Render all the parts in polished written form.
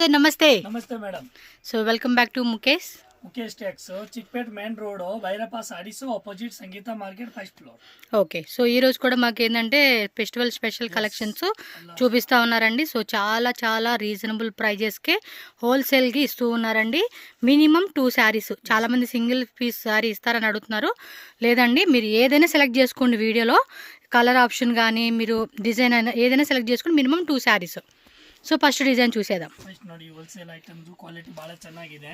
Sir नमस्ते नमस्ते madam. So welcome back to Mukesh Tex Chickpet main road Bhairappa saris opposite Sangeetha market first floor. Okay so ఈ రోజు కూడా మాకు ఏంటంటే ఫెస్టివల్ స్పెషల్ కలెక్షన్స్ చూపిస్తా ఉన్నారండి. సో చాలా చాలా రీజనబుల్ ప్రైజెస్కే హోల్సేల్కి ఇస్తూ ఉన్నారండి. మినిమం 2 శారీస్. చాలామంది సింగిల్ పీస్ శారీ ఇస్తారని అడుగుతున్నారు. లేదండి, మీరు ఏదైనా సెలెక్ట్ చేసుకోండి. వీడియోలో కలర్ ఆప్షన్ కానీ మీరు డిజైన్ అయినా ఏదైనా సెలెక్ట్ చేసుకుని minimum 2 saris. So first design ಚೂಸೇದಾಂ. ಫಸ್ಟ್ ನೋಡಿ ಹೋಲ್ಸೇಲ್ ಐಟಮ್ಸ್ ಕ್ವಾಲಿಟಿ ಬಹಳ ಚೆನ್ನಾಗಿದೆ.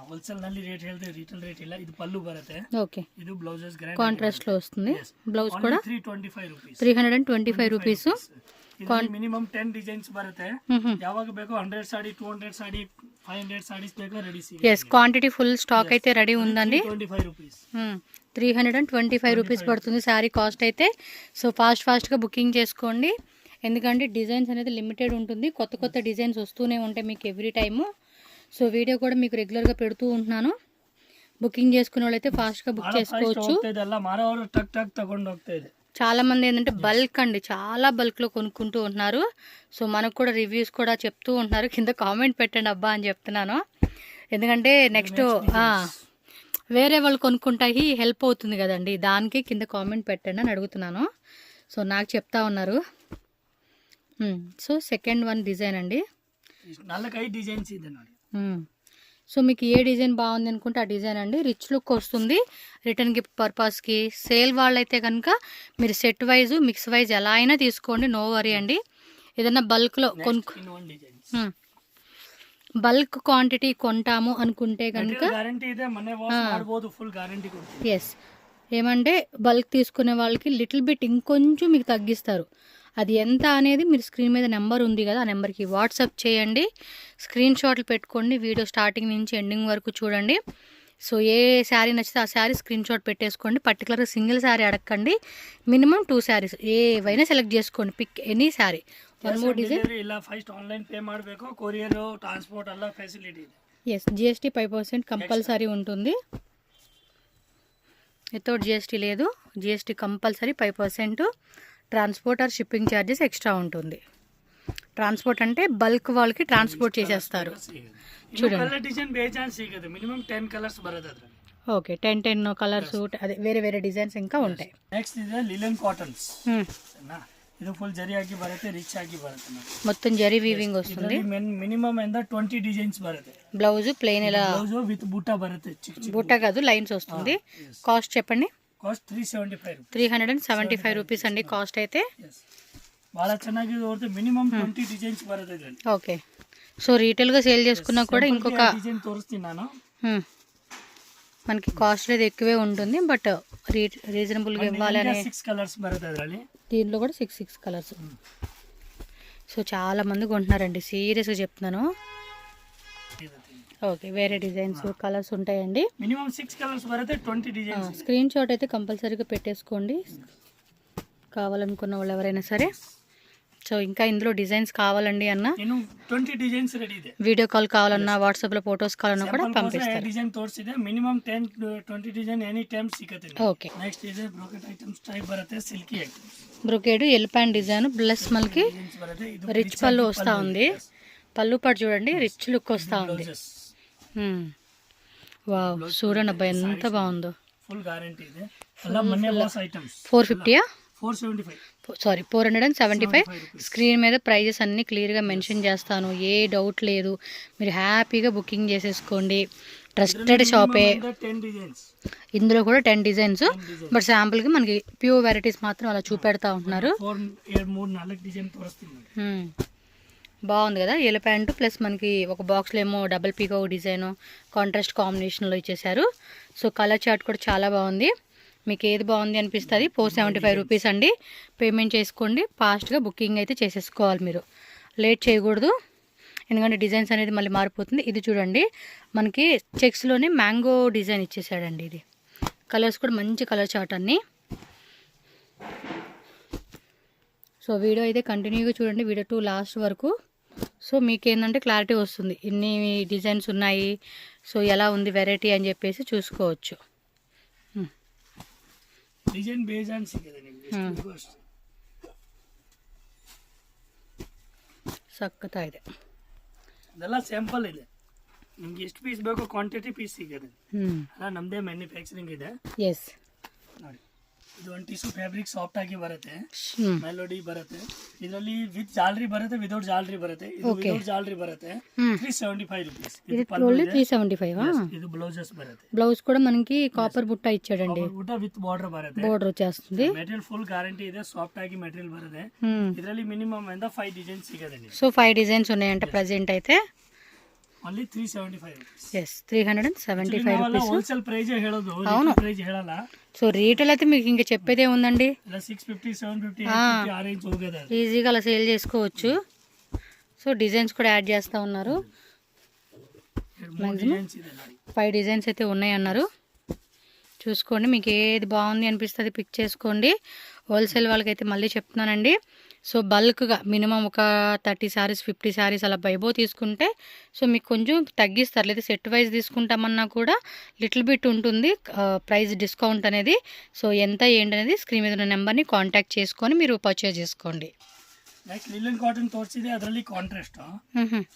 ಹೋಲ್ಸೇಲ್ ನಲ್ಲಿ ರೇಟ್ ಹೇಳಿದ್ರೆ ರಿಟೇಲ್ ರೇಟ್ ಇಲ್ಲ. ಇದು ಪಲ್ಲು ಬರುತ್ತೆ. ఓకే, ಇದು ಬ್ಲೌಸಸ್ కాంట్రాస్ట్ లో వస్తుంది. బ్లౌజ్ కూడా 325 రూపీస్. 325 రూపీస్. మినిమం 10 డిజైన్స్ బರುತ್ತೆ. ಯಾವಾಗ ಬೇಕೋ 100 సారీ 200 సారీ 500 సారీస్ ಬೇಕೋ రెడీ సిಗುತ್ತೆ. yes, క్వాంటిటీ ఫుల్ స్టాక్ అయితే రెడీ ఉందండి. 325 రూపీస్. 325 రూపీస్ పడుతుంది శారీ కాస్ట్ అయితే. సో ఫాస్ట్గా బుకింగ్ చేసుకోండి. ఎందుకంటే డిజైన్స్ అనేది లిమిటెడ్ ఉంటుంది. కొత్త కొత్త డిజైన్స్ వస్తూనే ఉంటాయి మీకు ఎవ్రీ టైము. సో వీడియో కూడా మీకు రెగ్యులర్గా పెడుతూ ఉంటున్నాను. బుకింగ్ చేసుకునే వాళ్ళైతే ఫాస్ట్గా బుక్ చేసుకోవచ్చు. చాలా మంది ఏంటంటే బల్క్ అండి, చాలా బల్క్లో కొనుక్కుంటూ ఉంటున్నారు. సో మనకు కూడా రివ్యూస్ కూడా చెప్తూ ఉంటున్నారు. కింద కామెంట్ పెట్టండి అబ్బా అని చెప్తున్నాను. ఎందుకంటే నెక్స్ట్ వేరే వాళ్ళు కొనుక్కుంటాయి హెల్ప్ అవుతుంది కదండి. దానికి కింద కామెంట్ పెట్టండి అని అడుగుతున్నాను. సో నాకు చెప్తా ఉన్నారు. సో సెకండ్ వన్ డిజైన్ అండి. సో మీకు ఏ డిజైన్ బాగుంది అనుకుంటే ఆ డిజైన్ అండి. రిచ్ లుక్ వస్తుంది. రిటర్న్ గిఫ్ట్ పర్పస్కి. సేల్ వాళ్ళైతే కనుక మీరు సెట్ వైజ్ మిక్స్ వైజ్ ఎలా అయినా తీసుకోండి, నో వరీ అండి. ఏదైనా బల్క్లో బల్క్ క్వాంటిటీ కొంటాము అనుకుంటే కనుక ఎస్, ఏమంటే బల్క్ తీసుకునే వాళ్ళకి లిటిల్ బిట్ ఇంకొంచెం మీకు తగ్గిస్తారు. అది ఎంత అనేది మీరు స్క్రీన్ మీద నెంబర్ ఉంది కదా, ఆ నెంబర్కి వాట్సాప్ చేయండి. స్క్రీన్ షాట్లు పెట్టుకోండి. వీడియో స్టార్టింగ్ నుంచి ఎండింగ్ వరకు చూడండి. సో ఏ శారీ నచ్చితే ఆ శారీ స్క్రీన్ షాట్ పెట్టేసుకోండి. పర్టికులర్గా సింగిల్ శారీ అడగండి. మినిమం 2 శారీస్ ఏవైనా సెలెక్ట్ చేసుకోండి. Pick any sari. One more design. Yes, GST 5% compulsory ఉంటుంది. వితౌట్ GST లేదు. GST compulsory 5%. Transport or shipping charges extra ఉంటుంది. ట్రాన్స్పోర్ట్ అంటే బల్క్ వాళ్ళకి ట్రాన్స్పోర్ట్ చేసేస్తారు. చూడండి. ఓకే, 10 కలర్స్ అదే వేరే వేరే డిజైన్స్ ఇంకా ఉంటాయి. నెక్స్ట్ ఇది లిలన్ కాటన్స్. ಇದು ಫುಲ್ ಜರಿ ಆಗಿ ಬರುತ್ತೆ, ರಿಚ್ ಆಗಿ ಬರುತ್ತೆ. మొత్తం జరీ వీవింగ్ వస్తుంది. మినిమం ఎంత 20 డిజైన్స్ బರುತ್ತೆ. బ్లౌజ్ ప్లెయిన్ ఇలా బ్లౌజ్ విత్ బూటా బರುತ್ತೆ. బూటా కాదు, లైన్స్ వస్తుంది. కాస్ట్ చెప్పండి. కాస్ట్ 375. 375 రూపీస్ అండి కాస్ట్ అయితే. చాలా ಚೆನ್ನಾಗಿ మినిమం 20 డిజైన్స్ బರುತ್ತೆ. ఓకే, సో రీటైల్ గా సేల్ చేసుకున్నా కూడా ఇంకొక డిజైన్ తోరిస్తున్నాను. మనకి కాస్ట్ అనేది ఎక్కువే ఉంటుంది, బట్ రీజనబుల్ గా ఇవ్వాలనే 6 కలర్స్ బರುತ್ತೆ. దీంట్లో కూడా 6 కలర్స్. సో చాలా మంది కొంటున్నారండి, సీరియస్గా చెప్తున్నాను. ఓకే, వేరే డిజైన్స్ కలర్స్ ఉంటాయండి. మినిమం 6 కలర్స్ బರುತ್ತೆ. 20 డిజైన్స్. స్క్రీన్ షాట్ అయితే కంపల్సరీగా పెట్టేసుకోండి కావాలనుకున్న వాళ్ళు ఎవరైనా సరే. సో ఇంకా ఇందులో డిజైన్స్ కావాలండి అన్న 20 డిజైన్స్ రెడీ ಇದೆ. వీడియో కాల్ కావాలన్నా వాట్సాప్లో ఫొటోస్ కావాలన్నా కూడా పంపిస్తారు. డిజైన్ తోರಿಸಿದೆ. మినిమం 10-20 డిజైన్ ఎనీ టైಮ್ ಸಿಗುತ್ತೆ. ఓకే, నెక్స్ట్ ಇದೆ బ్రోకెట్ ఐటమ్స్ టైప్ బರುತ್ತೆ. Silky items. Brocade elephant design plus మనకి రిచ్ పళ్ళు వస్తూ ఉంది. పళ్ళు పాటు చూడండి, రిచ్ లుక్ వస్తూ ఉంది. వావ్, చూడండి అబ్బాయి ఎంత బాగుందో. ఫుల్ గ్యారెంటీ ಇದೆ. ಎಲ್ಲ ಮೊನ್ನೆ ವಾಸ್ ఐటమ్స్. 450 సారీ 475. స్క్రీన్ మీద ప్రైజెస్ అన్నీ క్లియర్గా మెన్షన్ చేస్తాను, ఏ డౌట్ లేదు. మీరు హ్యాపీగా బుకింగ్ చేసేసుకోండి. ట్రస్టెడ్ షాపే. ఇందులో కూడా 10 డిజైన్స్, బట్ శాంపుల్కి మనకి ప్యూర్ వెరైటీస్ మాత్రం అలా చూపెడతా ఉంటున్నారు. బాగుంది కదా. ఎలిఫెంట్ ప్లస్ మనకి ఒక బాక్స్లో ఏమో డబల్ పీకో డిజైన్ కాంట్రాస్ట్ కాంబినేషన్లో ఇచ్చేసారు. సో కలర్ చార్ట్ కూడా చాలా బాగుంది. మీకు ఏది బాగుంది అనిపిస్తుంది. 475 రూపీస్ అండి. పేమెంట్ చేసుకోండి. ఫాస్ట్గా బుకింగ్ అయితే చేసేసుకోవాలి, మీరు లేట్ చేయకూడదు. ఎందుకంటే డిజైన్స్ అనేది మళ్ళీ మారిపోతుంది. ఇది చూడండి, మనకి చెక్స్లోనే మ్యాంగో డిజైన్ ఇచ్చేసాడండి. ఇది కలర్స్ కూడా మంచి కలర్ చార్ట్ అన్నీ. సో వీడియో అయితే కంటిన్యూగా చూడండి, వీడియో 2 లాస్ట్ వరకు. సో మీకు ఏంటంటే క్లారిటీ వస్తుంది, ఇన్ని డిజైన్స్ ఉన్నాయి, సో ఎలా ఉంది వెరైటీ అని చెప్పేసి చూసుకోవచ్చు. డిజైన్ బేస్ ఆన్ సిగదే ನಿಮಗೆ ಸಕ್ಕತ್ತಾಗಿದೆ. ಅದೆಲ್ಲ ಸ್ಯಾಂಪಲ್ ಇದೆ, ನಿಮ್ಗೆ ಎಷ್ಟು ಪೀಸ್ ಬೇಕೋ ಕ್ವಾಂಟಿಟಿ ಪೀಸ್ ಸಿಗುತ್ತೆ. ಅಲ್ಲ ನಮ್ದೇ ಮ್ಯಾನುಫ್ಯಾಕ್ಚರಿಂಗ್ ಇದೆ. ಎಸ್ ನೋಡಿ, ಇದು ಒಂದು ಟಿಶ್ಯೂ ಫ್ಯಾಬ್ರಿಕ್ ಸಾಫ್ಟ್ ಆಗಿ ಬರುತ್ತೆ, ಮೆಲೋಡಿ ಬರುತ್ತೆ. ಇದರಲ್ಲಿ ವಿತ್ ಜಾಲರಿ ಬರುತ್ತೆ, ವಿದೌಟ್ ಜಾಲರಿ ಬರುತ್ತೆ. ಇದು ವಿದೌಟ್ ಜಾಲರಿ ಬರುತ್ತೆ, 375 rupees. ఇది ఓన్లీ 375. ಇದು ಬ್ಲೌಸಸ್ ಬರುತ್ತೆ. బ్లౌజ్ కూడా మనకి కాపర్ బుట్ట ఇచ్చాడండి, ಬುಟ್ಟ ವಿತ್ ಬಾರ್ಡರ್ ಬರುತ್ತೆ. బోర్డర్ వచ్చేస్తుంది. ಮೆಟೀರಿಯಲ್ ಫುಲ್ ಗ್ಯಾರಂಟಿ ಇದೆ, ಸಾಫ್ಟ್ ಆಗಿ ಮೆಟೀರಿಯಲ್ ಬರುತ್ತೆ. ಇದರಲ್ಲಿ ಮಿನಿಮಮ್ ಇಂದ 5 ಡಿಸೈನ್ಸ್ ಸಿಗುತ್ತೆ ನಿಮಗೆ. సో 5 డిజైన్స్ ఉన్నాయంట ప్రెజెంట్ అయితే. Only 375 rupees. Yes 375 rupees wholesale price ಹೇಳೋದು, అవును ప్రైస్ ಹೇಳಲ್ಲ. సో రీటైల్ అయితే మీకు ఇంకా చెప్పేదే ఉందండి, 650 750 850 ఆ రేంజ్ ಹೋಗಿದೆ. ఈజీగా అలా సేల్ చేసుకోవచ్చు. సో డిజైన్స్ కూడా యాడ్ చేస్తూ ఉన్నారు. మ్యాక్సిమం 5 డిజైన్స్ అయితే ఉన్నాయి అన్నారు. చూసుకోండి, మీకు ఏది బాగుంది అనిపిస్తుంది పిక్ చేసుకోండి. హోల్సేల్ వాళ్ళకైతే మళ్ళీ చెప్తున్నానండి. సో బల్క్గా మినిమం ఒక 30 సారీస్ 50 సారీస్ అలా బైబో తీసుకుంటే సో మీకు కొంచెం తగ్గిస్తారు. లేదా సెట్ వైజ్ తీసుకుంటామన్నా కూడా లిటిల్ బిట్ ఉంటుంది ప్రైస్ డిస్కౌంట్ అనేది. సో ఎంత ఏంటి అనేది స్క్రీన్ మీద ఉన్న నెంబర్ని కాంటాక్ట్ చేసుకొని మీరు పర్చేజ్ చేసుకోండి. లైక్ లిలన్ కాటన్ తోర్ಸಿದೆ, ಅದರಲ್ಲಿ ಕಾಂಟ್ರಾಸ್ಟ್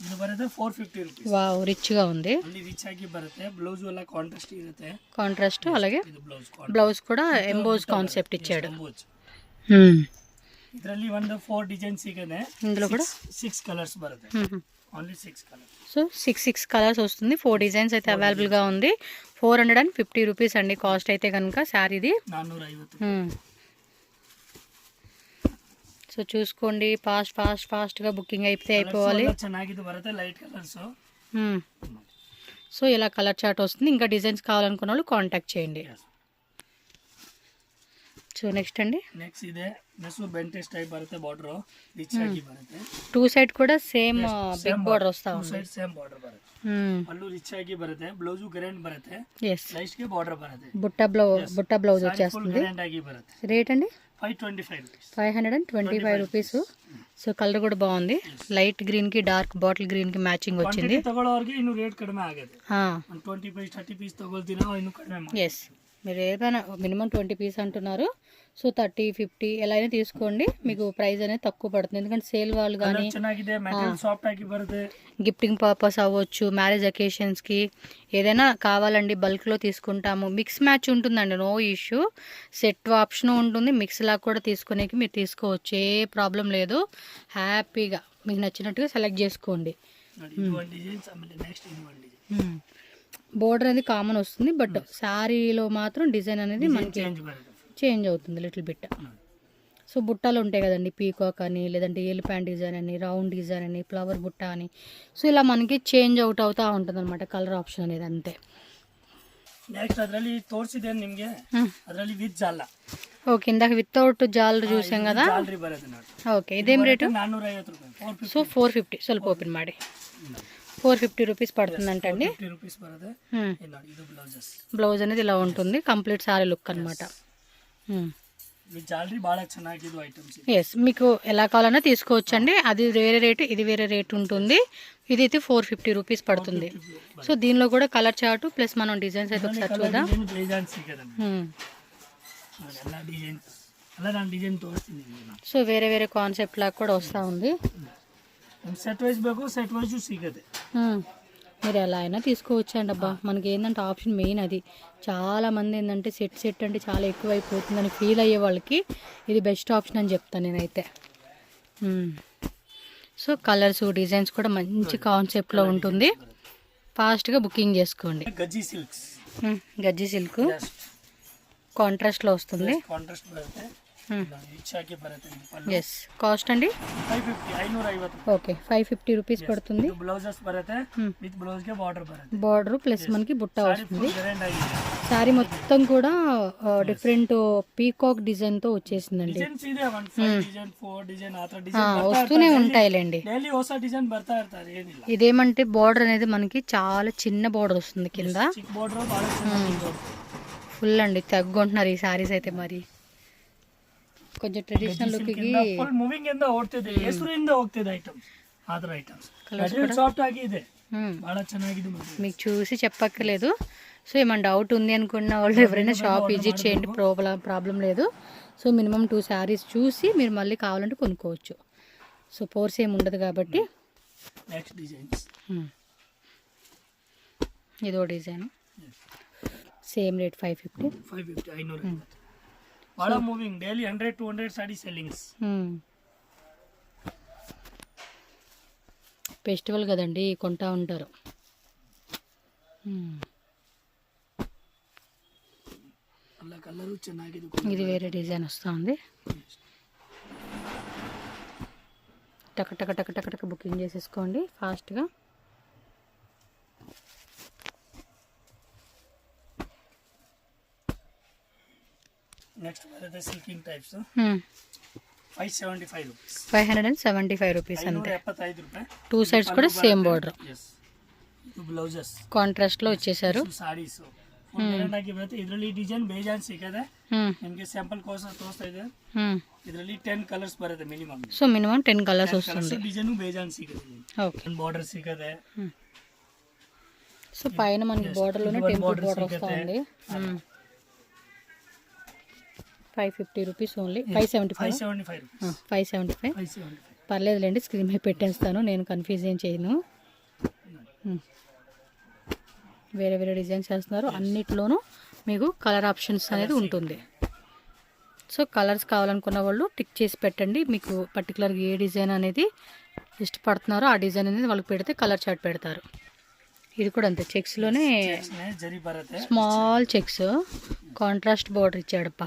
ಇದು ಬರುತ್ತೆ 450 rupees. వావ్ రిచ్గా ఉంది, ಅಲ್ಲಿ ರಿಚ್ ಆಗಿ ಬರುತ್ತೆ. ಬ್ಲೌಸ್ ಎಲ್ಲ ಕಾಂಟ್ರಾಸ್ಟ್ ಇರುತ್ತೆ, కాంట్రాస్ట్. అలాగే ಇದು ಬ್ಲೌಸ್ బ్లౌజ్ కూడా ఎంబోజ్ కాన్సెప్ట్ ఇచ్చాడు. ಇದರಲ್ಲಿ ಒಂದು 4 ಡಿಸೈನ್ ಸಿಗುತ್ತೆ. ఇందులో కూడా 6 కలర్స్ బರುತ್ತೆ, ఓన్లీ 6 కలర్స్. సో 6 కలర్స్ వస్తుంది. 4 డిజైన్స్ అయితే అవైలబుల్గా ఉంది. 450 రూపీస్ అండి కాస్ట్ అయితే కనుక శారీది. 450. సో చూసుకోండి, ఫాస్ట్గా బుకింగ్ అయిపోవాలి. ಚೆನ್ನಾಗಿದ್ದು ಬರುತ್ತೆ, ಲೈಟ್ ಕಲರ್ಸ್. సో ఇలా కలర్ చార్ట్ వస్తుంది. ఇంకా డిజైన్స్ కావాలనుకున్న వాళ్ళు కాంటాక్ట్ చేయండి. సో నెక్స్ట్ అండి, నెక్స్ట్ ಇದೆ ಮೈಸೂರು ಬೆಂಟೆಸ್ ಟೈಪ್ ಬರುತ್ತೆ, ಬಾರ್ಡರ್ ರಿಚ್ ಆಗಿ ಬರುತ್ತೆ. 2 ಸೈಡ್ కూడా సేమ్ బిగ్ బార్డర్ వస్తా ఉంది. 2 ಸೈಡ್ ಸೇಮ್ ಬಾರ್ಡರ್ ಬರುತ್ತೆ, పళ్ళు రిచ్ ಆಗಿ ಬರುತ್ತೆ. ಬ್ಲೌಸ್ ಗ್ರ್ಯಾಂಡ್ ಬರುತ್ತೆ, ఎస్ ಲೈಟ್ ಗೆ ಬಾರ್ಡರ್ ಬರುತ್ತೆ. బుట్ట బ్లౌజ్ వచ్చేస్తుంది. ಗ್ರ್ಯಾಂಡ್ ಆಗಿ ಬರುತ್ತೆ. రేట్ అండి 525 rupees. 525 రూపీస్. సో కలర్ కూడా బాగుంది, లైట్ గ్రీన్ కి డార్క్ బాటిల్ గ్రీన్ కి మ్యాచింగ్ వచ్చింది. ತಗೊಳ್ಳೋರಿಗೆ ಇನ್ನು ರೇಟ್ ಕಡಿಮೆ ಆಗುತ್ತೆ. 20 ಪೀಸ್ 30 ಪೀಸ್ ತಗೊಳ್ತೀರಾ ಇನ್ನು ಕಡಿಮೆ. ఎస్ మీరు ఏదైనా మినిమం 20 పీస్ అంటున్నారు. సో 30 50 ఎలా అయినా తీసుకోండి, మీకు ప్రైస్ అనేది తక్కువ పడుతుంది. ఎందుకంటే సేల్ వాళ్ళు కానీ ಚೆನ್ನಾಗಿದೆ, ಮೆಟೀರಿಯಲ್ సాఫ్ట్ ಆಗಿ ಬರುತ್ತೆ. గిఫ్టింగ్ పర్పస్ అవ్వచ్చు, మ్యారేజ్ అకేషన్స్కి ఏదైనా కావాలండి బల్క్లో తీసుకుంటాము. మిక్స్ మ్యాచ్ ఉంటుందండి, నో ఇష్యూ. సెట్ ఆప్షన్ ఉంటుంది, మిక్స్ లాగా కూడా తీసుకునేకి మీరు తీసుకోవచ్చు, ఏ ప్రాబ్లం లేదు. హ్యాపీగా మీకు నచ్చినట్టుగా సెలెక్ట్ చేసుకోండి. బోర్డర్ అనేది కామన్ వస్తుంది, బట్ శారీలో మాత్రం డిజైన్ అనేది మనకి చేంజ్ అవుతుంది లిటిల్ బిట్. సో బుట్టాలు ఉంటాయి కదండి, పీకాక్ అని, లేదంటే ఎలిఫెంట్ డిజైన్ అని, రౌండ్ డిజైన్ అని, ఫ్లవర్ బుట్ట అని. సో ఇలా మనకి చేంజ్ అవుతూ ఉంటుంది అనమాట కలర్ ఆప్షన్ అనేది, అంతే. నెక్స్ట్ ಅದರಲ್ಲಿ ತೋರಿಸಿದೆ ನಿಮಗೆ, ಅದರಲ್ಲಿ ವಿತ್ ಜಾಲ. ఓకే, ఇందాక వితౌట్ జాలరీ చూసాం కదా. ಜಾಲರಿ ಬರುತ್ತೆ ನೋಡಿ. ఓకే, ఇదేం రేటు? 450 ರೂಪಾಯಿ. సో 450 ಸ್ವಲ್ಪ ఓపెన్ ಮಾಡಿ 450 రూపీస్ పడుతుందంటండి. 50 ರೂಪೀಸ್ ಬರುತ್ತೆ. ಇದು ಬ್ಲೌಸಸ್, బ్లౌజ్ అనేది ఇలా ఉంటుంది, కంప్లీట్ సారీ లుక్ అనమాట. జాలరీ బాగా ಚೆನ್ನಾಗಿದ್ದು ఐటమ్స్. ఎస్, మీకు ఎలా కావాలన్నా తీసుకోవచ్చండి. అది వేరే రేటు, ఇది వేరే రేటు ఉంటుంది. ఇది అయితే 450 రూపీస్ పడుతుంది. సో దీనిలో కూడా కలర్ చార్ట్ ప్లస్ మనం డిజైన్స్ అయితే ఒకసారి చూద్దాం. సో వేరే వేరే కాన్సెప్ట్ లాగా కూడా వస్తూ ఉంది. సెట్ వైజ్ ಬೇಕು, సెట్ వైజ్ ಸಿಗುತ್ತೆ. మీరు ఎలా అయినా తీసుకోవచ్చు అండి. అబ్బా మనకి ఏంటంటే ఆప్షన్ మెయిన్ అది. చాలామంది ఏంటంటే సెట్ అంటే చాలా ఎక్కువ అయిపోతుందని ఫీల్ అయ్యే వాళ్ళకి ఇది బెస్ట్ ఆప్షన్ అని చెప్తాను నేనైతే. సో కలర్స్ డిజైన్స్ కూడా మంచి కాన్సెప్ట్లో ఉంటుంది. ఫాస్ట్గా బుకింగ్ చేసుకోండి. గజ్జి సిల్క్ కాంట్రాస్ట్లో వస్తుంది. ఎస్, కాస్ట్ అండి 550. ఓకే, 550 రూపీస్ పడుతుంది. బ్లౌజెస్ బರುತ್ತೆ, విత్ బ్లౌజ్ కే బార్డర్ బರುತ್ತೆ. బార్డర్ ప్లస్ మనకి బుట్ట వస్తుంది. శారీ మొత్తం కూడా డిఫరెంట్ పీకాక్ డిజైన్ తో వచ్చేసిందండి. వస్తూనే ఉంటాయిలేండి. ఇదేమంటే బార్డర్ అనేది మనకి చాలా చిన్న బార్డర్ వస్తుంది కింద. ఫుల్ అండి, తగ్గుంటున్నారు ఈ సారీస్ అయితే. మరి కొంచెం ట్రెడిషనల్ లుక్ కి ಫುಲ್ ಮೂವಿಂಗ್ ಇಂದ ಓಡ್ತಿದೆ, ಹೆಸರಿಂದ ಹೋಗ್ತಿದೆ ಐಟಮ್ಸ್. ಆತರ ಐಟಮ್ಸ್ ಸಾಫ್ಟ್ ಆಗಿ ಇದೆ, ಬಹಳ ಚೆನ್ನಾಗಿದೆ. మీకు చూసి చెప్పక్కర్లేదు. సో ఏమైనా డౌట్ ఉంది అనుకున్న వాళ్ళు ఎవరైనా షాప్ విజిట్ చేయండి, ప్రాబ్లం లేదు. సో మినిమం 2 శారీస్ చూసి మీరు మళ్ళీ కావాలంటే కొనుక్కోవచ్చు. సో పోర్స్ ఏమి ఉండదు కాబట్టి ನೆಕ್ಸ್ಟ್ ಡಿಸೈನ್ಸ್ ಇದೋ ಡಿಸೈನು ಸೇಮ್ ರೇಟ್ 550. 550 ಭಾಳ ಮೂವಿಂಗ್ ಡೈಲಿ 100-200 ಸಾಡಿ ಸೆಲ್ಲಿಂಗ್ಸ್. ఫెస్టివల్ కదండి కొంటా ఉంటారు. ಅಲ್ಲ ಕಲರು ಚೆನ್ನಾಗಿದೆ. ఇది వేరే డిజైన్ వస్తుంది. టక టక టక టక టక బుకింగ్ చేసేసుకోండి ఫాస్ట్గా. నెక్స్ట్ బರುತ್ತೆ సిల్కింగ్ టైప్స్ 575 రూపీస్. 575 రూపీస్ అంతే. 575 రూపాయి. టూ సైడ్స్ కూడా సేమ్ బార్డర్. ಇದು ಬ್ಲೌಸಸ್ ಕಾಂಟ್ರಾಸ್ಟ್ లో వచ్చేసారు. ಸಾರೀಸ್ ಆಗಿ ಬರುತ್ತೆ. ಇದರಲ್ಲಿ ಡಿಸೈನ್ ಬೇಜಾನ್ ಸಿಕ್ಕದೆ. ನಿಮಗೆ ಸ್ಯಾಂಪಲ್ ಕೋಸ ತೋರಿಸ್ತಾ ಇದೆ. ಇದರಲ್ಲಿ 10 ಕಲರ್ಸ್ ಬರುತ್ತೆ ಮಿನಿಮಮ್. ಸೊ ಮಿನಿಮಮ್ 10 ಕಲರ್ಸ್ వస్తుంది. డిజైన్ ಬೇಜಾನ್ ಸಿಕ್ಕದೆ. ఓకే. బార్డర్ సిక్కದೆ. సో పైన మనకి బార్డర్ లోనే టెంపుల్ బార్డర్ వస్తుంది. 550 రూపీస్ ఓన్లీ. 575 రూపీస్. 575 పర్లేదులేండి, స్క్రీన్ మీద పెట్టేస్తాను, నేను కన్ఫ్యూజ్ ఏం చేయను. వేరే వేరే డిజైన్స్ చేస్తున్నారు, అన్నిట్లోనూ మీకు కలర్ ఆప్షన్స్ అనేది ఉంటుంది. సో కలర్స్ కావాలనుకున్న వాళ్ళు టిక్ చేసి పెట్టండి. మీకు పర్టికులర్గా ఏ డిజైన్ అనేది ఇష్టపడుతున్నారో ఆ డిజైన్ అనేది వాళ్ళకి పెడితే కలర్ చార్ట్ పెడతారు. ఇది కూడా అంతే, చెక్స్లోనే స్మాల్ చెక్స్, కాంట్రాస్ట్ బార్డర్ ఇచ్చాడప్ప,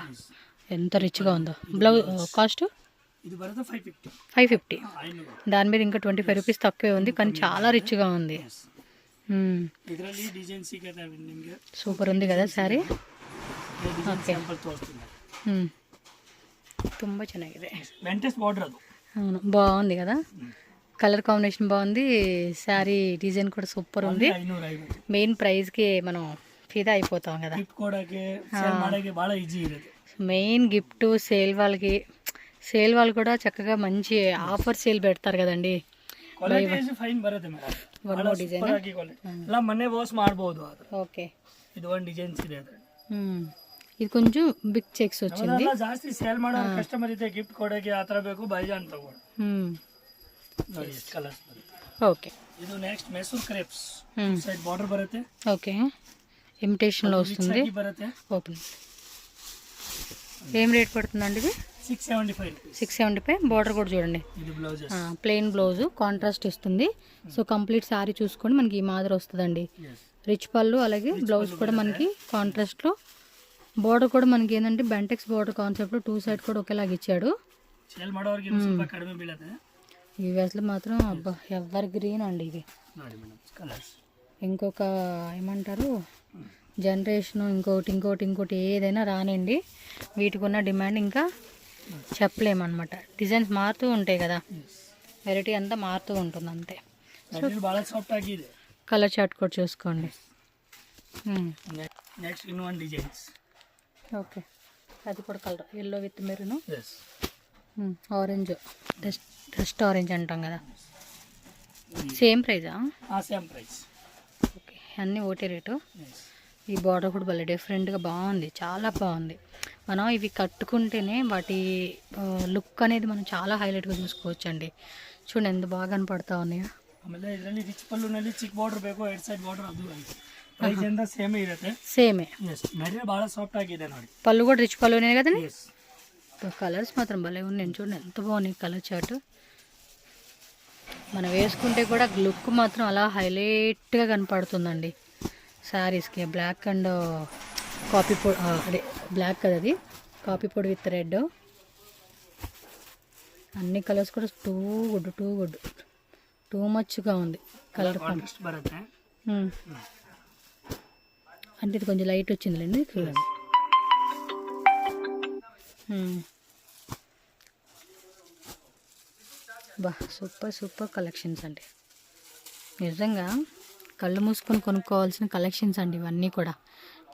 ఎంత రిచ్గా ఉందో. Blouse cost 550. దాని మీద ఇంకా 25 రూపీస్ తక్కువే ఉంది, కానీ చాలా రిచ్గా ఉంది. సూపర్ ఉంది కదా ಸ್ಯಾರಿ. ಓಕೆ, ತುಂಬ ಚೆನ್ನಾಗಿದೆ. అవును, బాగుంది కదా, కలర్ కాంబినేషన్ బాగుంది, శారీ డిజైన్ కూడా సూపర్ ఉంది. మెయిన్ ప్రైస్కి మనం ఫిదా అయిపోతాం కదా. మెయిన్ గిఫ్ట్ సేల్ వాళ్ళకి, సేల్ వాళ్ళు కూడా చక్కగా మంచి ఆఫర్ సేల్ పెడతారు కదండి. ಮೊನ್ನೆ ವಾಶ್ ಮಾಡಬಹುದು. ఓకే, ಇದು ಒಂದು ಡಿಸೈನ್ಸ್ ಇದೆ. ఇది కొంచెం బిగ్ చెక్స్ వచ్చింది. ಜಾಸ್ತಿ ಸೇಲ್ ಮಾಡೋ ಕಸ್ಟಮರ್ ಇದೆ, ಗಿಫ್ಟ್ ಕೊಡೋಕೆ ಆ ಥರ ಬೇಕು ಬೈಜಾನ್ ತಗೊಂಡು ನೋಡಿ ಕಲರ್ಸ್ ಬರುತ್ತೆ. ఓకే, ಇದು next Mysore crepes side border ಬರುತ್ತೆ. ఓకే, ఇమిటేషన్ లో వస్తుంది. ಬರುತ್ತೆ. ఓపెన్ ఏం రేట్ పడుతుందండి ఇది? 675. బార్డర్ కూడా చూడండి, ప్లెయిన్ బ్లౌజ్ కాంట్రాస్ట్ ఇస్తుంది. సో కంప్లీట్ శారీ చూసుకొని మనకి ఈ మాదిరి వస్తుందండి. రిచ్ పళ్ళు, అలాగే బ్లౌజ్ కూడా మనకి కాంట్రాస్ట్లో. బార్డర్ కూడా మనకి ఏంటంటే బెంటెక్స్ బార్డర్ కాన్సెప్ట్లో 2 సైడ్ కూడా ఒకేలాగా ఇచ్చాడు. ఇవి అసలు మాత్రం అబ్బా ఎవర్ గ్రీన్ అండి ఇవి. ఇంకొక ఏమంటారు జనరేషన్, ఇంకోటి ఏదైనా రానండి, వీటికి ఉన్న డిమాండ్ ఇంకా చెప్పలేమన్నమాట. డిజైన్స్ మారుతూ ఉంటాయి కదా, వెరైటీ అంతా మారుతూ ఉంటుంది అంతే. కలర్ చార్ట్ కూడా చూసుకోండి. ఓకే, అది కూడా colour yellow with maroon, orange, dust orange అంటాం కదా. సేమ్ ప్రైజా? Same price. ఓకే, అన్నీ ఒకటే రేటు. ఈ బార్డర్ కూడా భలే డిఫరెంట్గా బాగుంది, చాలా బాగుంది. మనం ఇవి కట్టుకుంటేనే వాటి లుక్ అనేది మనం చాలా హైలైట్గా చూసుకోవచ్చు అండి. చూడండి ఎంత బాగా కనపడతా ఉన్నాయో. ಆಮೇಲೆ ಇದರಲ್ಲಿ ರಿಚ್ ಪಲ್ಲುನಲ್ಲಿ ಚಿಕ್ಕ ಬಾರ್ಡರ್ ಬೇಕು, ಎರಡು ಸೈಡ್ ಬಾರ್ಡರ್ ಅದು ಐತೆ. ಪ್ರೈಸ್ ಎಂದ ಸೇಮೇ ಇರುತ್ತೆ. సేమే. ಮೆಟೀರಿಯಲ್ ಭಾಳ ಸಾಫ್ಟ್ ಆಗಿದೆ ನೋಡಿ. పళ్ళు కూడా రిచ్ పళ్ళునే కదండి. కలర్స్ మాత్రం భలే ఉన్నాయి, చూడండి ఎంత బాగున్నాయి కలర్ చార్ట్. మనం వేసుకుంటే కూడా లుక్ మాత్రం అలా హైలైట్గా కనపడుతుందండి శారీస్కి. బ్లాక్ అండ్ కాపీ పొడి, అదే బ్లాక్ కదా అది, కాపీ పొడి విత్ రెడ్. అన్ని కలర్స్ కూడా టూ గుడ్, టూ మచ్గా ఉంది కలర్. అంటే ఇది కొంచెం లైట్ వచ్చిందిలేండి, చూడండి. బా సూపర్ కలెక్షన్స్ అండి, నిజంగా కళ్ళు మూసుకొని కొనుక్కోవాల్సిన కలెక్షన్స్ అండి ఇవన్నీ కూడా.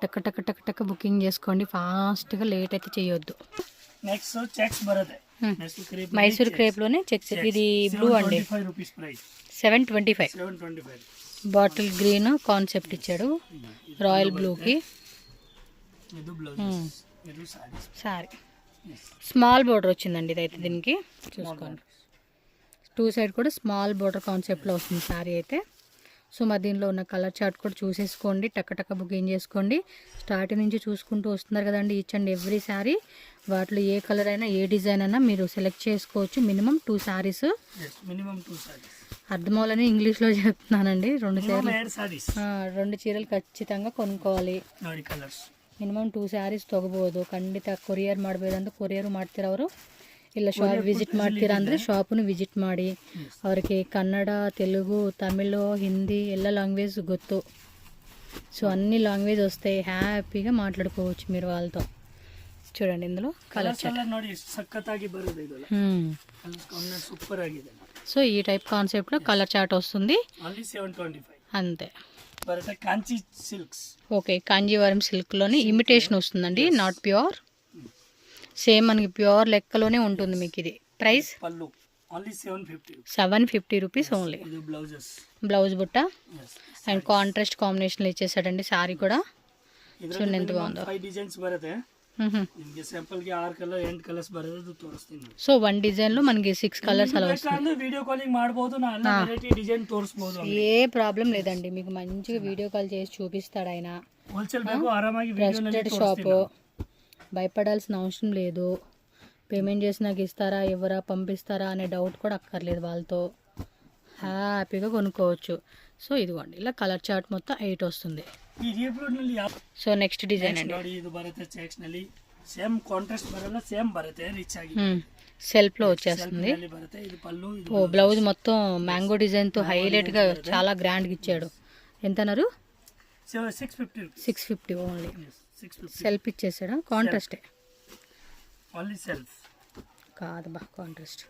టక్ టక్ టక్ టక్ బుకింగ్ చేసుకోండి ఫాస్ట్గా, లేట్ అయితే చేయొద్దు. నెక్స్ట్ చెక్స్ బರುತ್ತೆ, మైసూర్ క్రేప్లోనే చెక్స్. ఇది బ్లూ అండి, 725. బాటిల్ గ్రీన్ కాన్సెప్ట్ ఇచ్చాడు, రాయల్ బ్లూకి. సారీ స్మాల్ బోర్డర్ వచ్చిందండి ఇదైతే, దీనికి చూసుకోండి టూ సైడ్ కూడా స్మాల్ బోర్డర్ కాన్సెప్ట్లో వస్తుంది శారీ అయితే. సో మరి దీనిలో ఉన్న కలర్ చార్ట్ కూడా చూసేసుకోండి, టక్క బుకింగ్ చేసుకోండి. స్టార్టింగ్ నుంచి చూసుకుంటూ వస్తున్నారు కదండి ఈచ్ అండ్ ఎవ్రీ శారీ. వాటిలో ఏ కలర్ అయినా ఏ డిజైన్ అయినా మీరు సెలెక్ట్ చేసుకోవచ్చు. మినిమం 2 శారీస్. అర్థమవులని ఇంగ్లీష్లో చెప్తున్నానండి. 2 చీరలు ఖచ్చితంగా ಕೊನ್ಕೊಳ್ಳಿ. ಮಿನಿಮಮ್ 2 ಸ್ಯಾರೀಸ್ ತೊಗೋಬೋದು. ಖಂಡಿತ ಕೊರಿಯರ್ ಮಾಡಬೇಕಂತ ಕೊರಿಯರ್ ಮಾಡ್ತಿರೋರು ಇಲ್ಲ ಶಾಪ್ ವಿಸಿಟ್ ಮಾಡ್ತೀರಾ ಅಂದರೆ ಶಾಪನ್ನು ವಿಸಿಟ್ ಮಾಡಿ. ಅವ್ರಿಗೆ ಕನ್ನಡ, తెలుగు, తమిళ్, హిందీ ಎಲ್ಲ లాంగ్వేజ్ ಗೊತ್ತು. సో అన్ని లాంగ్వేజ్ వస్తాయి, హ్యాపీగా మాట్లాడుకోవచ్చు మీరు వాళ్ళతో. చూడండి ఇందులో కలర్ సూపర్ ఆಗಿದೆ. సో ఈ టైప్ కాన్సెప్ట్లో కలర్ చార్ట్ వస్తుంది అంతే. కాంచీ సిల్క్స్. ఓకే, కాంజీవరం సిల్క్లోని ఇమిటేషన్ వస్తుందండి, నాట్ ప్యూర్. సేమ్ మనకి ప్యూర్ లెక్కలోనే ఉంటుంది మీకు. ఇది ప్రైస్ పల్లు ఓన్లీ 750 రూపీస్ ఓన్లీ. బ్లౌజ్ బుట్ట అండ్ కాంట్రాస్ట్ కాంబినేషన్లో ఇచ్చేసాడండి సారీ కూడా. చూడండి ఎంత బాగుందో. 5 డిజైన్స్ బರುತ್ತೆ ನಿಮಗೆ ಸ್ಯಾಂಪಲ್ ಗೆ 6 ಕಲರ್ 8 ಕಲರ್ಸ್ ಬರೋದು ತೋರಿಸ್ತೀನಿ. సో 1 డిజైన్ లో మనకి 6 కలర్స్ అలా వస్తుంది. వీడియో కాలింగ్ ಮಾಡಬಹುದು, నా అలా వెరైటీ డిజైన్ తోరిಸಬಹುದು. ఏ ప్రాబ్లం లేదండి, మీకు మంచిగా వీడియో కాల్ చేసి చూపిస్తాడు ఆయన. హోల్సేల్ ಬೇಕು ఆరామాಗಿ వీడియోನಲ್ಲಿ షాప్, భయపడాల్సిన అవసరం లేదు. పేమెంట్ చేసినాక ఇస్తారా ఎవరా పంపిస్తారా అనే డౌట్ కూడా అక్కర్లేదు, వాళ్ళతో హ్యాపీగా కొనుక్కోవచ్చు. సో ఇదిగోండి ఇలా కలర్ చార్ట్ మొత్తం 8 వస్తుంది. సో నెక్స్ట్ డిజైన్ అండి, ಇದು ಬರುತ್ತೆ ಚೆಕ್ಸ್ ನಲ್ಲಿ ಸೇಮ್ ಕಾಂಟ್ರಾಸ್ಟ್ ಬರಲ್ಲ, ಸೇಮ್ ಬರುತ್ತೆ ರಿಚ್ ಆಗಿ సెల్ఫ్ లో వచ్చేస్తుంది. ಬರುತ್ತೆ. ಇದು ಪಲ್ಲು. ఓ బ్లౌజ్ మొత్తం మ్యాంగో డిజైన్ తో హైలైట్ గా చాలా గ్రాండ్ గా ఇచ్చాడు. ఎంత అన్నారు? 650 ఓన్లీ. సెల్ఫ్ ఇచ్చేసాడా? కాంట్రాస్టే ఓన్లీ సెల్ఫ్ కాదు బా, కాంట్రాస్ట్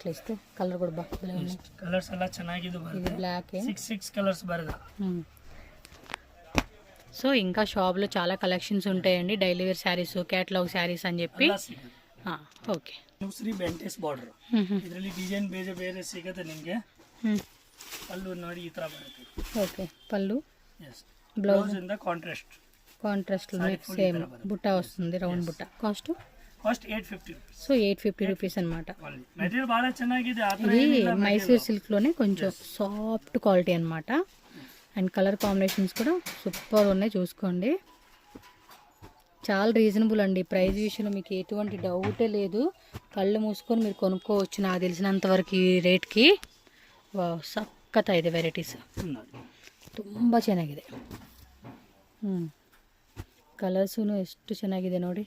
లో ఇస్తే కలర్ కూడా బాగా కలర్స్ ಎಲ್ಲ ಚೆನ್ನಾಗಿದೆ. ఇది బ్లాక్, 6 కలర్స్ బరదా. సో ఇంకా షాప్లో చాలా కలెక్షన్స్ ఉంటాయండి, daily wear saris, catalogue saris అని చెప్పి. ఓకే, ಶ್ರೀ ಬೆಂಟೆಸ್ ಬಾರ್ಡರ್. ಇದರಲ್ಲಿ ಡಿಸೈನ್ ಬೇರೆ ಬೇರೆ ಸಿಗುತ್ತೆ ನಿಮಗೆ. ಪಲ್ಲು ನೋಡಿ ಈ ತರ ಬರುತ್ತೆ. ఓకే, పళ్ళు. ಬ್ಲೌಸ್ ಇಂದ ಕಾಂಟ್ರಾಸ್ಟ್ సేమ్ బుట్ట వస్తుంది, రౌండ్ బుట్ట. కాస్ట్ 850. సో 850 రూపీస్ అనమాట. మెటీరియల్ బాగా ಚೆನ್ನಾಗಿದೆ. ఇది మైసూర్ సిల్క్ లోనే కొంచెం సాఫ్ట్ క్వాలిటీ అనమాట. అండ్ కలర్ కాంబినేషన్స్ కూడా సూపర్ ఉన్నాయి, చూసుకోండి. చాలా రీజనబుల్ అండి, ప్రైస్ విషయంలో మీకు ఎటువంటి డౌటే లేదు. కళ్ళు మూసుకొని మీరు కొనుక్కోవచ్చు నాకు తెలిసినంత వరకు ఈ ರೇಟ್కి. ಸಖತ್ ಇದೆ ವೆರೈಟೀಸ್, ತುಂಬ ಚೆನ್ನಾಗಿದೆ. ಕಲರ್ಸೂ ಎಷ್ಟು ಚೆನ್ನಾಗಿದೆ ನೋಡಿ.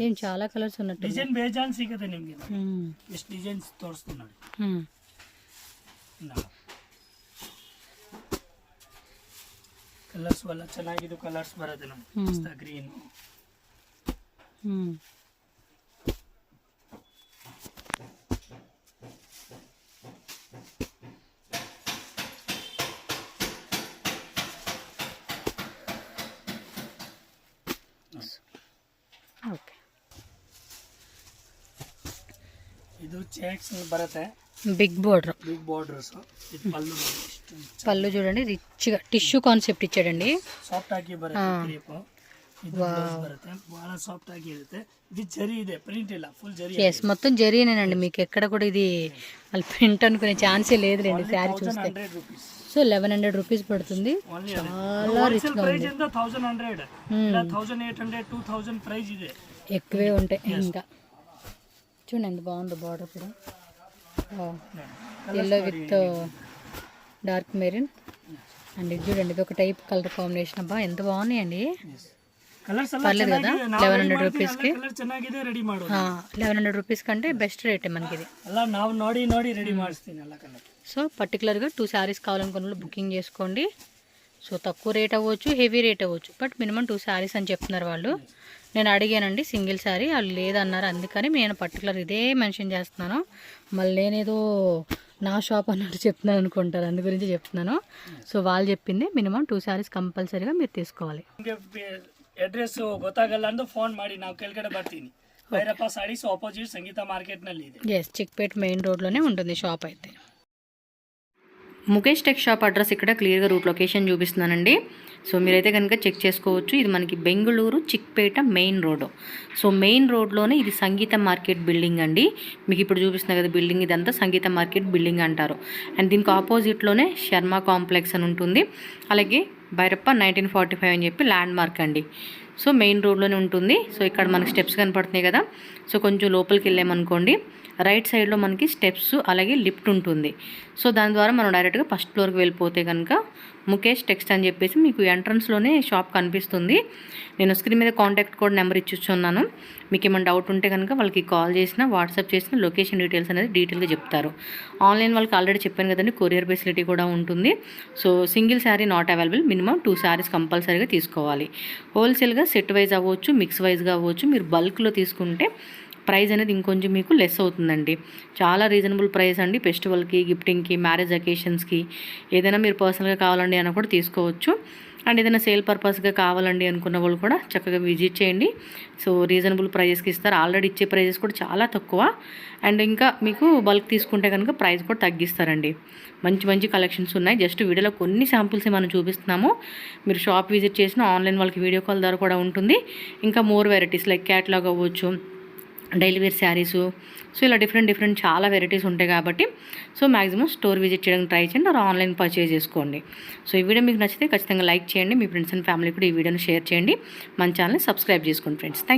ಏನು చాలా కలర్స్ ఉన్నట్టు. ಡಿಸೈನ್ ಬೇಜಾನ್ ಸಿಗುತ್ತೆ ನಿಮಗೆ. ಎಷ್ಟು ಡಿಸೈನ್ಸ್ ತೋರಿಸ್ತೀನಿ ನೋಡಿ. ಕಲರ್ಸ್ ಎಲ್ಲ ಚೆನ್ನಾಗಿದ್ದು ಕಲರ್ಸ್ ಬರುತ್ತೆ ನಮ್ಗೆ. Green, okay. ಇದು ಚೆಕ್ಸ್ ಬರುತ್ತೆ, బిగ్ బోర్డర్. బార్డర్స్. ఇది పల్లు. పళ్ళు చూడండి రిచ్గా టిష్యూ కాన్సెప్ట్ ఇచ్చాడండి. ಸಾಫ್ಟ್ ಆಗಿ ಬರುತ್ತೆ ಕ್ರೇಪ್. ಇದು ಬ್ಲೌಸ್ ಬರುತ್ತೆ, ಬಹಳ ಸಾಫ್ಟ್ ಆಗಿ ಇರುತ್ತೆ. ఇది జరీ ಇದೆ, ప్రింట్ ಇಲ್ಲ, ఫుల్ జరీ. ఎస్, మొత్తం జరీనేనండి, మీకు ఎక్కడ కూడా ఇది వాళ్ళు ప్రింట్ అనుకునే ఛాన్సే లేదులేండి శారీ చూస్తే. సో 1100 రూపీస్ పడుతుంది, చాలా రిచ్ గా ఉంది. 1100 ಇಲ್ಲ 1800 2000 ప్రైస్ ಇದೆ. ఎక్కువే ఉంటాయి. ఇంకా చూడండి ఎంత బాగుందో బార్డర్ కూడా. Yellow with dark maroon. And ఇది చూడండి, ఇది ఒక టైప్ కలర్ కాంబినేషన్. అబ్బా ఎంత బాగున్నాయండి. పర్లేదు కదా 1100 రూపీస్కి. 1100 రూపీస్ కంటే బెస్ట్ రేటే మనకి ఇది. ನೋಡಿ రెడీ ಮಾಡಿಸ್ತೀನಿ ಎಲ್ಲ ಕಲರ್. సో పర్టికులర్గా 2 శారీస్ కావాలనుకున్న బుకింగ్ చేసుకోండి. సో తక్కువ రేట్ అవ్వచ్చు, హెవీ రేట్ అవ్వచ్చు, బట్ మినిమం 2 శారీస్ అని చెప్తున్నారు వాళ్ళు. నేను అడిగానండి సింగిల్ శారీ, వాళ్ళు లేదన్నారు, అందుకని నేను పర్టికులర్ ఇదే మెన్షన్ చేస్తున్నాను. మళ్ళీ నేనేదో నా షాప్ అన్నట్టు చెప్తున్నాను అనుకుంటారు, అందు గురించి చెప్తున్నాను. సో వాళ్ళు చెప్పింది మినిమం 2 శారీస్ కంపల్సరీగా మీరు తీసుకోవాలి. ಅಡ್ರೆಸ್ ಗೊತ್ತಾಗಲ್ಲ ಅಂದ್ರೆ ಫೋನ್ ಮಾಡಿ, ನಾವು ಕೆಳಗಡೆ ಬರ್ತೀನಿ. ಭೈರಪ್ಪ ಸಾರೀಸ್ ಆಪೋಸಿಟ್ ಸಂಗೀತ ಮಾರ್ಕೆಟ್ ನಲ್ಲಿ ಇದೆ. ఎస్, చిక్పేట్ మెయిన్ రోడ్లోనే ఉంటుంది షాప్ అయితే. ముఖేష్ టెక్ షాప్ అడ్రస్ ఇక్కడ క్లియర్గా రూట్ లొకేషన్ చూపిస్తున్నానండి. సో మీరైతే కనుక చెక్ చేసుకోవచ్చు. ఇది మనకి Bengaluru Chickpet main road. So main రోడ్లోనే ఇది సంగీత మార్కెట్ బిల్డింగ్ అండి. మీకు ఇప్పుడు చూపిస్తున్నా కదా బిల్డింగ్, ఇదంతా సంగీత మార్కెట్ బిల్డింగ్ అంటారు. అండ్ దీనికి ఆపోజిట్లోనే శర్మ కాంప్లెక్స్ అని ఉంటుంది. అలాగే భైరప్ప 1945 అని చెప్పి ల్యాండ్ మార్క్ అండి. సో మెయిన్ రోడ్లోనే ఉంటుంది. సో ఇక్కడ మనకి స్టెప్స్ కనపడుతున్నాయి కదా. సో కొంచెం లోపలికి వెళ్ళామనుకోండి, రైట్ సైడ్లో మనకి స్టెప్స్ అలాగే లిఫ్ట్ ఉంటుంది. సో దాని ద్వారా మనం డైరెక్ట్గా ఫస్ట్ ఫ్లోర్కి వెళ్ళిపోతే కనుక ముఖేష్ టెక్స్ట్ అని చెప్పేసి మీకు ఎంట్రన్స్లోనే షాప్ కనిపిస్తుంది. నేను స్క్రీన్ మీద కాంటాక్ట్ కోడ్ నెంబర్ ఇచ్చిస్తున్నాను. మీకు ఏమైనా డౌట్ ఉంటే కనుక వాళ్ళకి కాల్ చేసినా వాట్సాప్ చేసిన లొకేషన్ డీటెయిల్స్ అనేది డీటెయిల్గా చెప్తారు. ఆన్లైన్ వాళ్ళకి ఆల్రెడీ చెప్పాను కదండి, కొరియర్ ఫెసిలిటీ కూడా ఉంటుంది. So single sari not available, minimum 2 saris కంపల్సరీగా తీసుకోవాలి. హోల్సేల్గా సెట్ వైజ్ అవ్వచ్చు, మిక్స్ వైజ్గా అవ్వచ్చు. మీరు బల్క్లో తీసుకుంటే ప్రైస్ అనేది ఇంకొంచెం మీకు లెస్ అవుతుందండి. చాలా రీజనబుల్ ప్రైస్ అండి. ఫెస్టివల్కి, గిఫ్టింగ్కి, మ్యారేజ్ అకేషన్స్కి ఏదైనా మీరు పర్సనల్గా కావాలండి అని కూడా తీసుకోవచ్చు. అండ్ ఏదైనా సేల్ పర్పస్గా కావాలండి అనుకున్న వాళ్ళు కూడా చక్కగా విజిట్ చేయండి. సో రీజనబుల్ ప్రైజెస్కి ఇస్తారు. ఆల్రెడీ ఇచ్చే ప్రైజెస్ కూడా చాలా తక్కువ. అండ్ ఇంకా మీకు బల్క్ తీసుకుంటే కనుక ప్రైస్ కూడా తగ్గిస్తారండి. మంచి మంచి కలెక్షన్స్ ఉన్నాయి. జస్ట్ వీడియోలో కొన్ని శాంపుల్స్ మనం చూపిస్తున్నాము. మీరు షాప్ విజిట్ చేసిన ఆన్లైన్ వాళ్ళకి వీడియో కాల్ ద్వారా కూడా ఉంటుంది. ఇంకా మోర్ వెరైటీస్ లైక్ క్యాటలాగ్ అవ్వచ్చు, డైలీ వేర్ శారీసు, సో ఇలా డిఫరెంట్ చాలా వెరైటీస్ ఉంటాయి కాబట్టి సో మ్యాక్సిమం స్టోర్ విజిట్ చేయడానికి ట్రై చేయండి, ఆర్ ఆన్లైన్ పర్చేజ్ చేసుకోండి. సో ఈ వీడియో మీకు నచ్చితే ఖచ్చితంగా లైక్ చేయండి. మీ ఫ్రెండ్స్ అండ్ ఫ్యామిలీ కూడా ఈ వీడియోని షేర్ చేయండి. మన ఛానల్ని సబ్స్క్రైబ్ చేసుకోండి ఫ్రెండ్స్.